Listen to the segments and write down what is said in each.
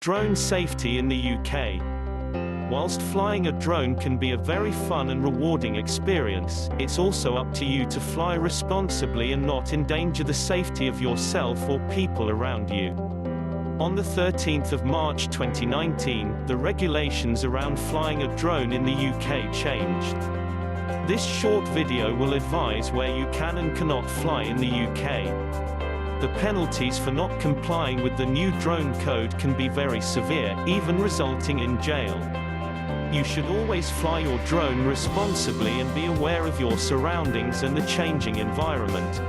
Drone safety in the UK. Whilst flying a drone can be a very fun and rewarding experience, it's also up to you to fly responsibly and not endanger the safety of yourself or people around you. On the 13th of March 2019, the regulations around flying a drone in the UK changed. This short video will advise where you can and cannot fly in the UK. The penalties for not complying with the new drone code can be very severe, even resulting in jail. You should always fly your drone responsibly and be aware of your surroundings and the changing environment.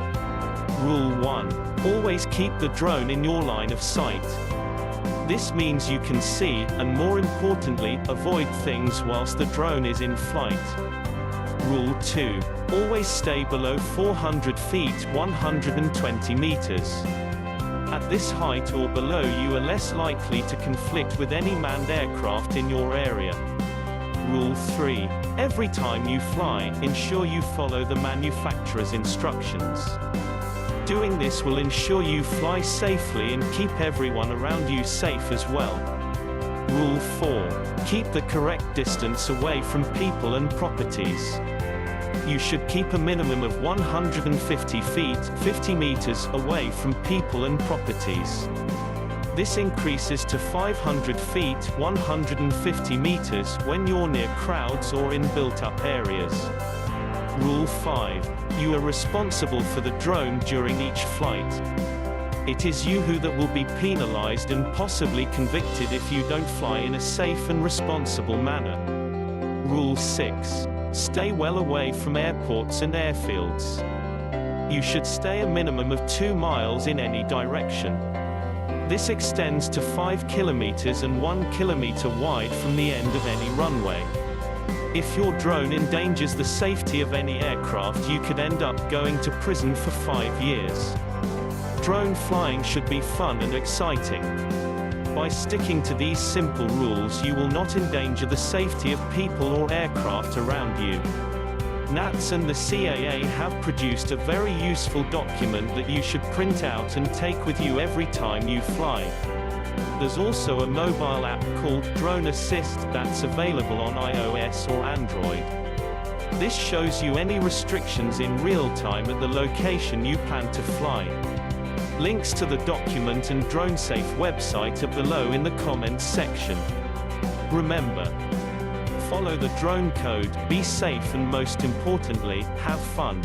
Rule 1. Always keep the drone in your line of sight. This means you can see, and more importantly, avoid things whilst the drone is in flight. Rule 2. Always stay below 400 feet 120 meters. At this height or below you are less likely to conflict with any manned aircraft in your area. Rule 3. Every time you fly, ensure you follow the manufacturer's instructions. Doing this will ensure you fly safely and keep everyone around you safe as well. Rule 4. Keep the correct distance away from people and properties. You should keep a minimum of 150 feet 50 meters away from people and properties. This increases to 500 feet 150 meters when you're near crowds or in built-up areas. Rule 5. You are responsible for the drone during each flight. It is you that will be penalized and possibly convicted if you don't fly in a safe and responsible manner. Rule 6. Stay well away from airports and airfields. You should stay a minimum of 2 miles in any direction. This extends to 5 kilometers and 1 kilometer wide from the end of any runway. If your drone endangers the safety of any aircraft, you could end up going to prison for 5 years. Drone flying should be fun and exciting. By sticking to these simple rules, you will not endanger the safety of people or aircraft around you. NATS and the CAA have produced a very useful document that you should print out and take with you every time you fly. There's also a mobile app called Drone Assist that's available on iOS or Android. This shows you any restrictions in real time at the location you plan to fly. Links to the document and DroneSafe website are below in the comments section. Remember, follow the drone code, be safe and most importantly, have fun.